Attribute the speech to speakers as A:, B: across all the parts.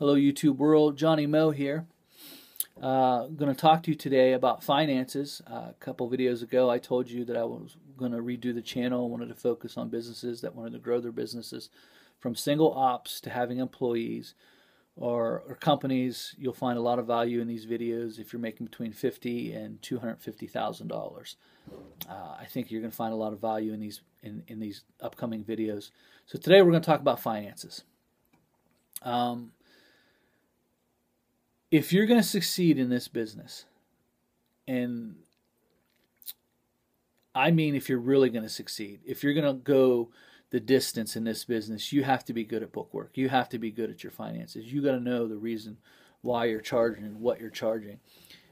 A: Hello YouTube world, Johnny Moe here. I'm going to talk to you today about finances. A couple videos ago I told you that I was going to redo the channel. I wanted to focus on businesses that wanted to grow their businesses from single ops to having employees or companies. You'll find a lot of value in these videos if you're making between $50,000 and $250,000. I think you're going to find a lot of value in these upcoming videos. So today we're going to talk about finances. If you're going to succeed in this business, and I mean if you're really going to succeed, if you're going to go the distance in this business, you have to be good at bookwork. You have to be good at your finances. You got to know the reason why you're charging and what you're charging.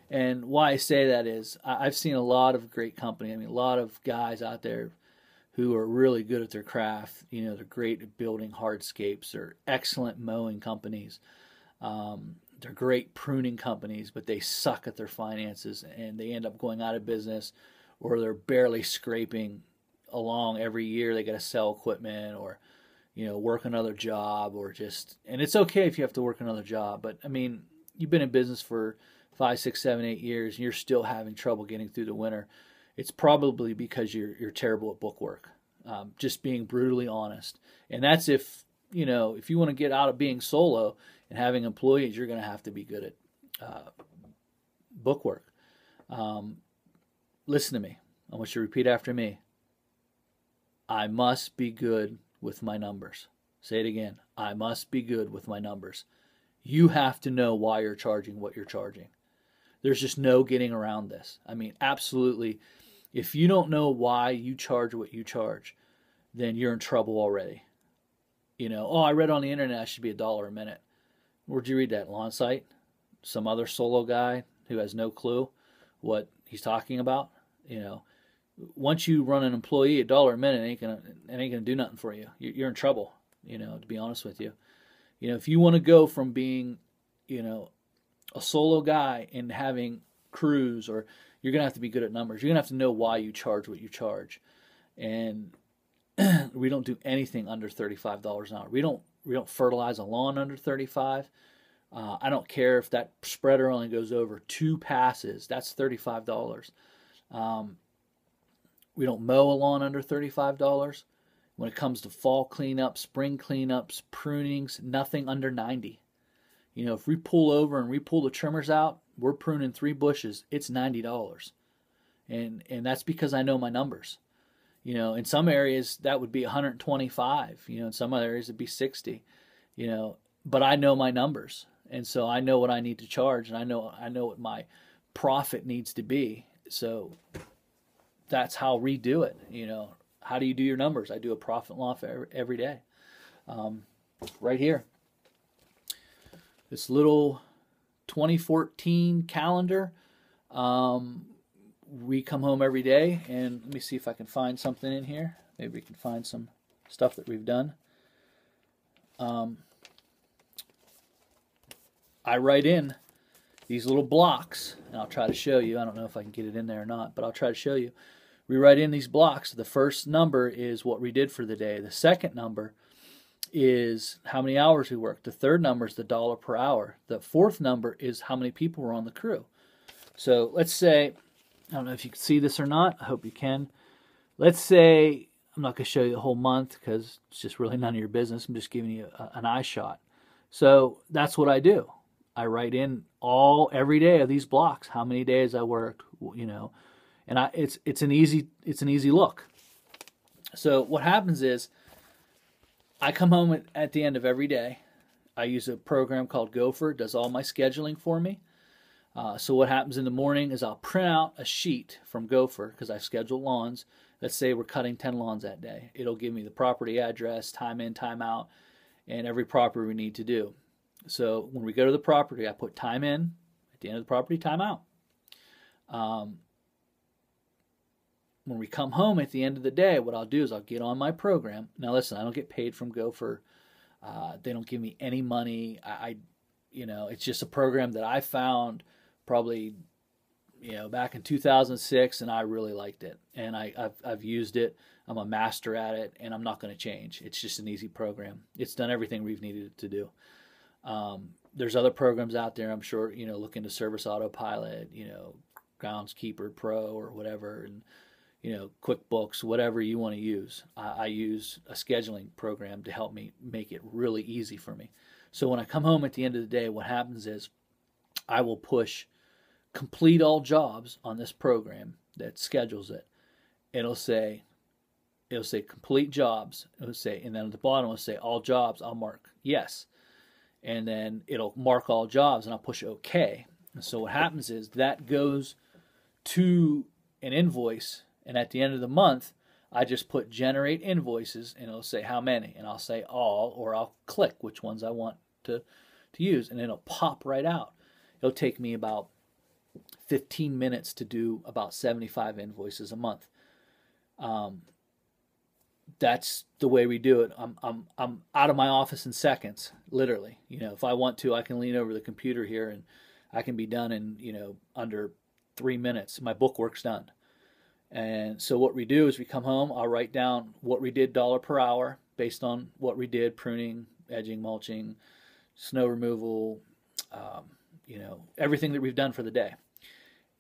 A: And why I say that is I've seen a lot of great companies. I mean, a lot of guys out there who are really good at their craft. You know, they're great at building hardscapes. They're excellent mowing companies. They're great pruning companies, but they suck at their finances and they end up going out of business, or they're barely scraping along every year. They got to sell equipment or, you know, work another job or just, and it's okay if you have to work another job, but I mean, you've been in business for 5, 6, 7, 8 years and you're still having trouble getting through the winter. It's probably because you're terrible at bookwork. Just being brutally honest. And that's if, you know, if you want to get out of being solo and having employees, you're going to have to be good at bookwork. Listen to me. I want you to repeat after me. I must be good with my numbers. Say it again. I must be good with my numbers. You have to know why you're charging what you're charging. There's just no getting around this. I mean, absolutely. If you don't know why you charge what you charge, then you're in trouble already. You know, oh, I read on the internet I should be $1 a minute. Where'd you read that? Lawn site? Some other solo guy who has no clue what he's talking about? You know, once you run an employee, $1 a minute ain't gonna do nothing for you. You're in trouble. You know, to be honest with you. You know, if you want to go from being, you know, a solo guy and having crews, or you're gonna have to be good at numbers. You're gonna have to know why you charge what you charge, and we don't do anything under $35 an hour. We don't fertilize a lawn under 35. I don't care if that spreader only goes over 2 passes. That's $35. We don't mow a lawn under $35. When it comes to fall cleanup, spring cleanups, prunings, nothing under 90. You know, if we pull over and we pull the trimmers out, we're pruning 3 bushes. It's $90, and that's because I know my numbers. You know, in some areas that would be 125. You know, in some other areas it'd be 60. You know, but I know my numbers, and so I know what I need to charge, and I know what my profit needs to be. So that's how we do it. You know, how do you do your numbers? I do a profit and loss every day. Right here, this little 2014 calendar. We come home every day, and let me see if I can find something in here. Maybe we can find some stuff that we've done. I write in these little blocks, and I'll try to show you. I don't know if I can get it in there or not, but I'll try to show you. We write in these blocks. The first number is what we did for the day. The second number is how many hours we worked. The third number is the dollar per hour. The fourth number is how many people were on the crew. So let's say, I don't know if you can see this or not. I hope you can. Let's say, I'm not going to show you the whole month because it's just really none of your business. I'm just giving you an eye shot. So that's what I do. I write in every day of these blocks how many days I worked, you know, and it's an easy look. So what happens is I come home at the end of every day. I use a program called Gopher. It does all my scheduling for me. So what happens in the morning is I'll print out a sheet from Gopher because I've scheduled lawns. Let's say we're cutting 10 lawns that day. It'll give me the property address, time in, time out, and every property we need to do. So when we go to the property, I put time in, at the end of the property, time out. When we come home at the end of the day, what I'll do is I'll get on my program. Now listen, I don't get paid from Gopher. They don't give me any money. You know, it's just a program that I found probably, you know, back in 2006, and I really liked it, and I've used it. I'm a master at it, and I'm not going to change. It's just an easy program. It's done everything we've needed it to do. There's other programs out there, I'm sure, look into Service Autopilot, Groundskeeper Pro or whatever, and, QuickBooks, whatever you want to use. I use a scheduling program to help me make it really easy for me. So when I come home at the end of the day, what happens is I will push complete all jobs on this program that schedules it. It'll say complete jobs. It'll say, and then at the bottom it'll say all jobs. I'll mark yes. And then it'll mark all jobs and I'll push OK. And so what happens is that goes to an invoice, and at the end of the month I just put generate invoices and it'll say how many, and I'll say all, or I'll click which ones I want to use, and it'll pop right out. It'll take me about 15 minutes to do about 75 invoices a month. That's the way we do it. I'm out of my office in seconds, literally. If I want to, I can lean over the computer here and I can be done in, under 3 minutes. My bookwork's done. And so what we do is we come home, I'll write down what we did dollar per hour based on what we did: pruning, edging, mulching, snow removal, everything that we've done for the day.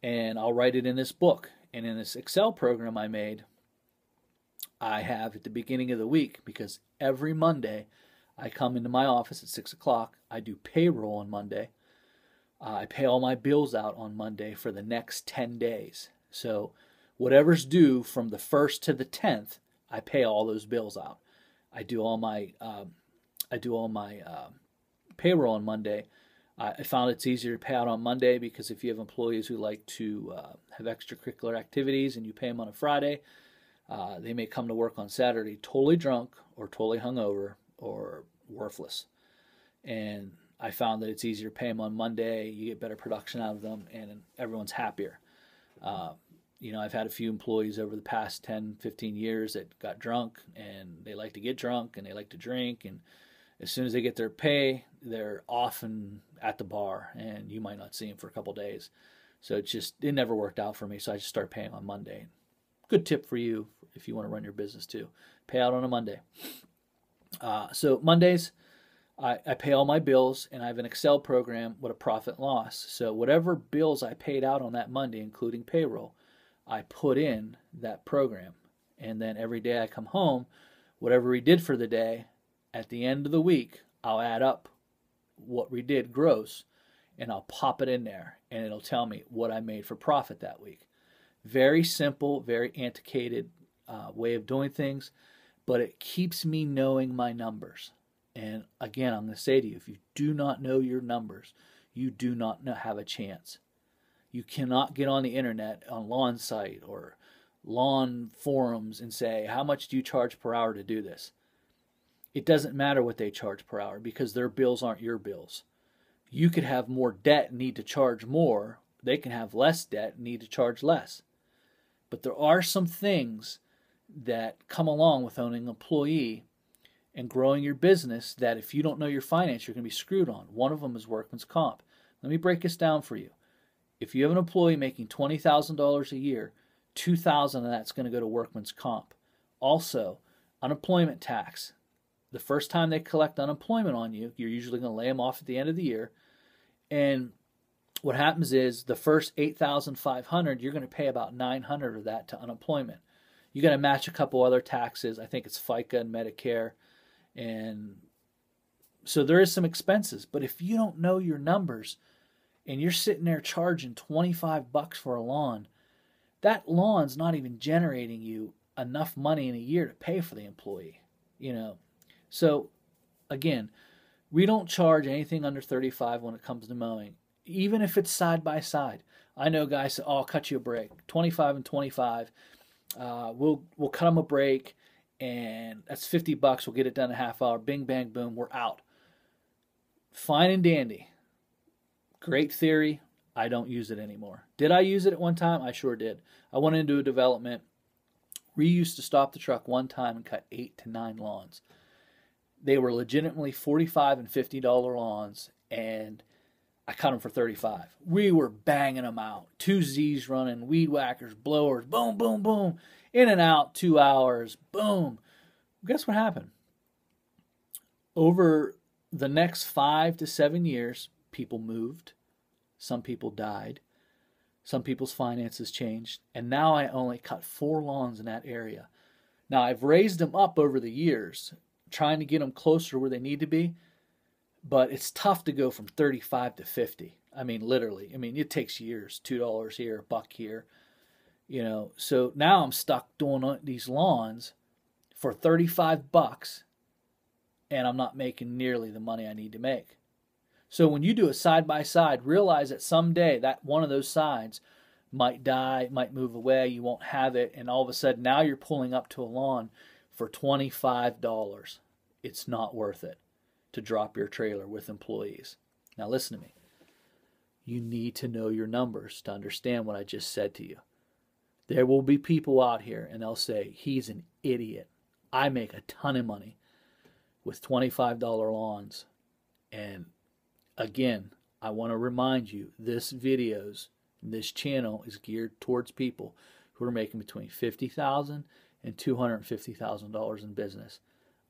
A: And I'll write it in this book. And in this Excel program I made, I have at the beginning of the week, because every Monday I come into my office at 6 o'clock. I do payroll on Monday. I pay all my bills out on Monday for the next 10 days. So whatever's due from the 1st to the 10th, I pay all those bills out. I do all my payroll on Monday. I found it's easier to pay out on Monday because if you have employees who like to have extracurricular activities and you pay them on a Friday, they may come to work on Saturday totally drunk or totally hungover or worthless. And I found that it's easier to pay them on Monday. You get better production out of them, and everyone's happier. I've had a few employees over the past 10, 15 years that got drunk, and they like to get drunk and they like to drink, and as soon as they get their pay, they're off and at the bar, and you might not see them for a couple days. So it never worked out for me, so I just started paying on Monday. Good tip for you if you want to run your business too. Pay out on a Monday. So Mondays, I pay all my bills, and I have an Excel program with a profit and loss. So whatever bills I paid out on that Monday, including payroll, I put in that program. And then every day I come home, whatever we did for the day, at the end of the week, I'll add up what we did gross, and I'll pop it in there, and it'll tell me what I made for profit that week. Very simple, very antiquated way of doing things, but it keeps me knowing my numbers. And again, I'm going to say to you, if you do not know your numbers, you do not have a chance. You cannot get on the internet, on Lawn Site or lawn forums, and say, how much do you charge per hour to do this? It doesn't matter what they charge per hour because their bills aren't your bills. You could have more debt and need to charge more. They can have less debt and need to charge less. But there are some things that come along with owning an employee and growing your business that if you don't know your finance, you're going to be screwed on. One of them is workman's comp. Let me break this down for you. If you have an employee making $20,000 a year, $2,000 of that's going to go to workman's comp. Also, unemployment tax. The first time they collect unemployment on you, you're usually going to lay them off at the end of the year. And what happens is the first $8,500, you're going to pay about $900 of that to unemployment. You got to match a couple other taxes. I think it's FICA and Medicare. And so there is some expenses. But if you don't know your numbers and you're sitting there charging $25 for a lawn, that lawn's not even generating you enough money in a year to pay for the employee, So, again, we don't charge anything under $35 when it comes to mowing, even if it's side by side. I know guys say, I'll cut you a break, 25 and 25. We'll cut them a break, and that's $50. We'll get it done in a half hour. Bing, bang, boom, we're out. Fine and dandy. Great theory. I don't use it anymore. Did I use it at one time? I sure did. I went into a development. We used to stop the truck one time and cut 8 to 9 lawns. They were legitimately $45 and $50 lawns, and I cut them for $35. We were banging them out. 2 Z's running, weed whackers, blowers, boom, boom, boom, in and out, 2 hours, boom. Guess what happened? Over the next 5 to 7 years, people moved, some people died, some people's finances changed, and now I only cut 4 lawns in that area. Now, I've raised them up over the years, trying to get them closer to where they need to be, but it's tough to go from 35 to 50. I mean, literally. I mean, it takes years. $2 here, $1 here. You know, so now I'm stuck doing these lawns for $35, and I'm not making nearly the money I need to make. So when you do it side by side, realize that someday that one of those sides might die, might move away, you won't have it, and all of a sudden now you're pulling up to a lawn for $25. It's not worth it to drop your trailer with employees. Now listen to me. You need to know your numbers to understand what I just said to you. There will be people out here and they'll say, he's an idiot. I make a ton of money with $25 lawns. And again, I want to remind you, this channel is geared towards people who are making between $50,000 and $250,000 in business.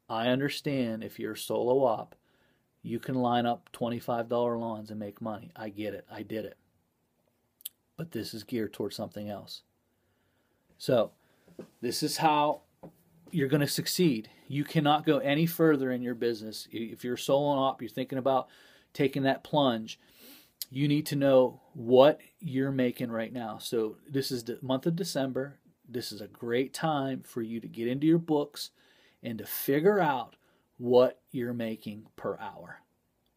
A: I understand if you're a solo op, you can line up $25 lawns and make money. I get it. I did it. But this is geared towards something else. So this is how you're going to succeed. You cannot go any further in your business. If you're a solo op, you're thinking about taking that plunge, you need to know what you're making right now. So this is the month of December. This is a great time for you to get into your books and to figure out what you're making per hour.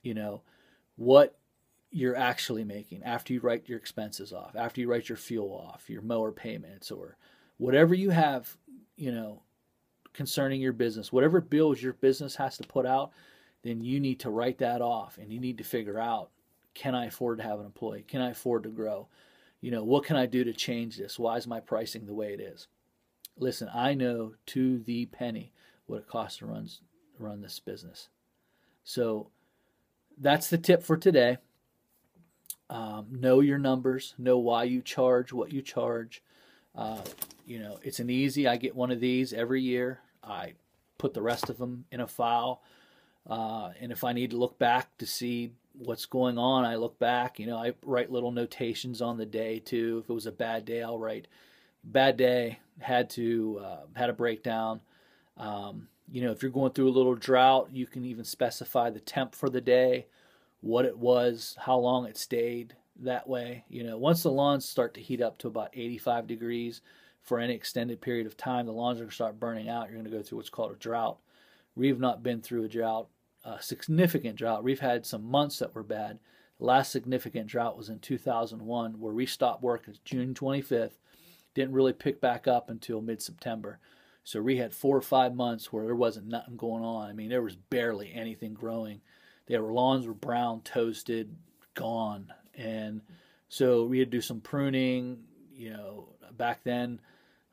A: You know, what you're actually making after you write your expenses off, after you write your fuel off, your mower payments, or whatever you have, you know, concerning your business, whatever bills your business has to put out, then you need to write that off, and you need to figure out, can I afford to have an employee? Can I afford to grow? You know, what can I do to change this? Why is my pricing the way it is? Listen, I know to the penny what it costs to run this business. So that's the tip for today. Know your numbers. Know why you charge what you charge. You know, it's an easy. I get one of these every year. I put the rest of them in a file. And if I need to look back to see what's going on, I look back. You know, I write little notations on the day too. If it was a bad day, I'll write bad day, had a breakdown. You know, if you're going through a little drought, you can even specify the temp for the day, what it was, how long it stayed that way. You know, once the lawns start to heat up to about 85 degrees for any extended period of time, the lawns are going to start burning out. You're going to go through what's called a drought. We've not been through a drought, a significant drought. We've had some months that were bad. The last significant drought was in 2001, where we stopped work June 25th. Didn't really pick back up until mid-September. So we had 4 or 5 months where there wasn't nothing going on. I mean, there was barely anything growing. Lawns were brown, toasted, gone. And so we had to do some pruning. You know, back then,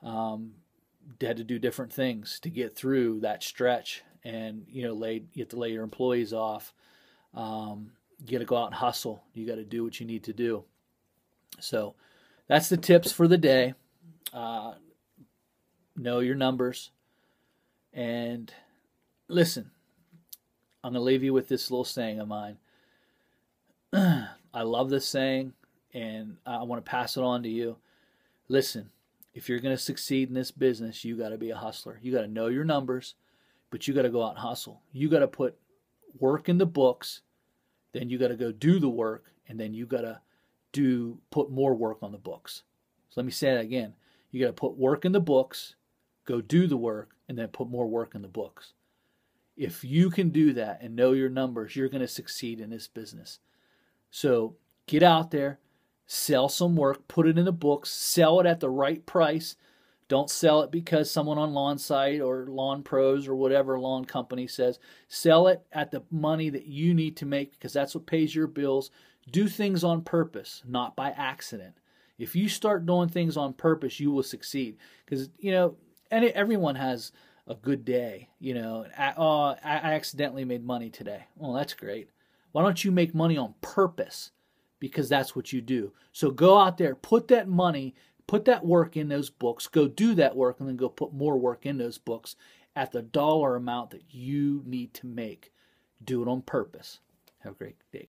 A: had to do different things to get through that stretch. And, you know, you have to lay your employees off. You got to go out and hustle. You got to do what you need to do. So that's the tips for the day. Know your numbers. And listen, I'm going to leave you with this little saying of mine. I love this saying, and I want to pass it on to you. Listen, if you're going to succeed in this business, you got to be a hustler. You got to know your numbers, but you got to go out and hustle. You got to put work in the books, then you got to go do the work, and then you got to put more work on the books. So let me say that again. You got to put work in the books, go do the work, and then put more work in the books. If you can do that and know your numbers, you're going to succeed in this business. So get out there, sell some work, put it in the books, sell it at the right price. Don't sell it because someone on Lawn Site or Lawn Pros or whatever lawn company says. Sell it at the money that you need to make, because that's what pays your bills. Do things on purpose, not by accident. If you start doing things on purpose, you will succeed. Because, you know, everyone has a good day. You know, I accidentally made money today. Well, that's great. Why don't you make money on purpose? Because that's what you do. So go out there, put that money, put that work in those books, go do that work, and then go put more work in those books at the dollar amount that you need to make Do it on purpose. Have a great day.